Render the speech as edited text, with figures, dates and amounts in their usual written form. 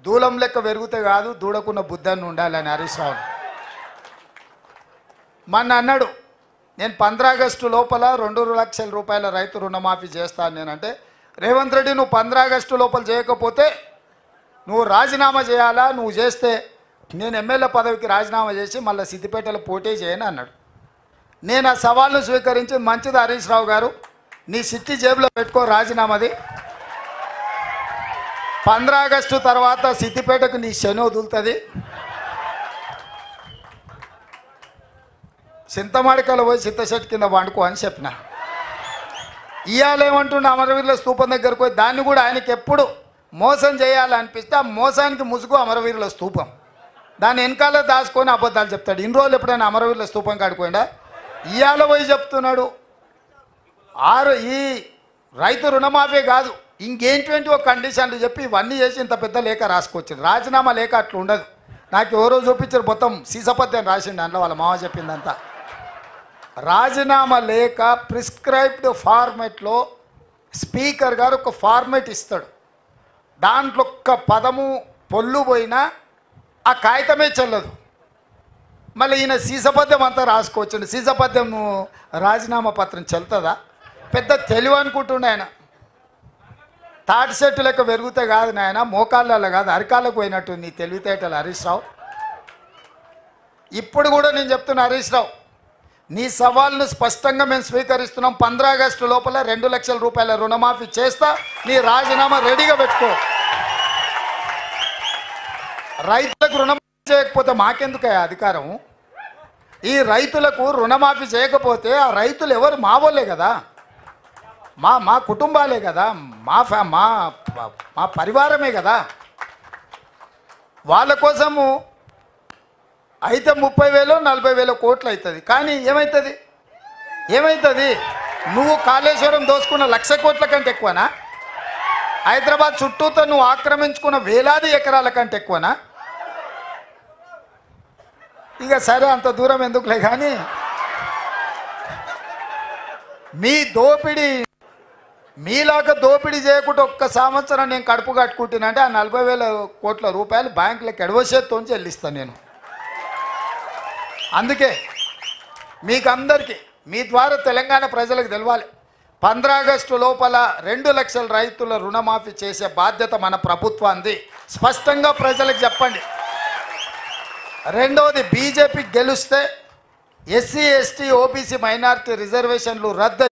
దూలం లెక్క పెరిగితే కాదు దూడకున్న బుద్ధాన్ని ఉండాలని హరీష్ రావు మొన్న అన్నాడు, నేను 15 ఆగస్టు లోపల 2 లక్షల రూపాయల రైతు రుణమాఫీ చేస్తాను నేనంటే, రేవంత్ రెడ్డి నువ్వు 15 ఆగస్టు లోపల చేయకపోతే నువ్వు రాజీనామా చేయాలా, నువ్వు చేస్తే నేను ఎమ్మెల్యే పదవికి రాజీనామా చేసి మళ్ళీ సిద్దిపేటలో పోటీ చేయని అన్నాడు. నేను ఆ సవాల్ను స్వీకరించి, మంచిది హరీష్ రావు గారు, నీ సిట్టి జేబులో పెట్టుకో రాజీనామాది, 15 ఆగస్టు తర్వాత సిద్దిపేటకు నీ శని వదులుతుంది, చింతమాడికలో పోయి చింతశెట్టు కింద వండుకో అని చెప్పిన. ఇవాళ ఏమంటుండే, అమరవీరుల స్తూపం దగ్గరకు పోయి దాన్ని కూడా ఆయనకి ఎప్పుడు మోసం చేయాలనిపిస్తే ఆ మోసానికి ముసుగు అమరవీరుల స్తూపం, దాన్ని వెనకాల దాచుకొని అబద్ధాలు చెప్తాడు. ఇన్ని రోజులు ఎప్పుడైనా అమరవీరుల స్తూపం కాడిపోయిందా? ఇవాళ పోయి చెప్తున్నాడు ఈ రైతు రుణమాఫీ కాదు ఇంకేంటి కండిషన్లు చెప్పి ఇవన్నీ చేసి ఇంత పెద్ద లేఖ రాసుకొచ్చారు. రాజీనామా లేఖ అట్లా ఉండదు. నాకు ఎవరో చూపించారు, మొత్తం సీసపద్యం రాసిండు అందులో, వాళ్ళ మామ చెప్పిందంతా. రాజీనామా లేఖ ప్రిస్క్రైబ్డ్ ఫార్మెట్లో స్పీకర్ గారు ఒక ఫార్మెట్ ఇస్తాడు, దాంట్లో ఒక్క పదము పొల్లు పోయినా ఆ కాగితమే చెల్లదు. మళ్ళీ ఈయన సీసపద్యం అంతా రాసుకోవచ్చండి. సీసపద్యం రాజీనామా పత్రం చెల్తుందా? పెద్ద తెలివి అనుకుంటుండే ఆయన. తాటి చెట్టు లెక్క పెరిగితే కాదు నాయన, మోకాళ్ళలో కాదు అరికాళ్ళకు పోయినట్టు నీ తెలివితేటలు హరీష్ రావు. ఇప్పుడు కూడా నేను చెప్తున్నా హరీష్ రావు, నీ సవాల్ను స్పష్టంగా మేము స్వీకరిస్తున్నాం. 15 ఆగస్టు లోపల 2 లక్షల రూపాయల రుణమాఫీ చేస్తా, నీ రాజీనామా రెడీగా పెట్టుకో. రైతులకు రుణమాఫీ చేయకపోతే మాకెందుకయ్యా అధికారం? ఈ రైతులకు రుణమాఫీ చేయకపోతే ఆ రైతులు ఎవరు? మా వాళ్ళే కదా, మా కుటుంబాలే కదా, మా పరివారమే కదా. వాళ్ళ కోసము అయితే 30,000 40,000 కోట్లు అవుతుంది. కానీ ఏమవుతుంది? నువ్వు కాళేశ్వరం దోసుకున్న 1,00,000 కోట్ల కంటే ఎక్కువనా? హైదరాబాద్ చుట్టూతో నువ్వు ఆక్రమించుకున్న వేలాది ఎకరాల కంటే ఎక్కువనా? ఇక సరే, అంత దూరం ఎందుకులే. కానీ మీ దోపిడీ మీలాగా దోపిడీ చేయకుండా ఒక్క సంవత్సరం నేను కడుపు కట్టుకుంటున్నానంటే ఆ 40,000 కోట్ల రూపాయలు బ్యాంకులకు ఎడవసేత్తో చెల్లిస్తాను నేను. అందుకే మీకు అందరికీ మీ ద్వారా తెలంగాణ ప్రజలకు తెలవాలి, 15 ఆగస్టు లోపల 2 లక్షల రైతుల రుణమాఫీ చేసే బాధ్యత మన ప్రభుత్వాన్ని స్పష్టంగా ప్రజలకు చెప్పండి. రెండవది, బీజేపీ గెలిస్తే ఎస్సీ ఎస్టీ ఓబీసీ మైనారిటీ రిజర్వేషన్లు రద్దు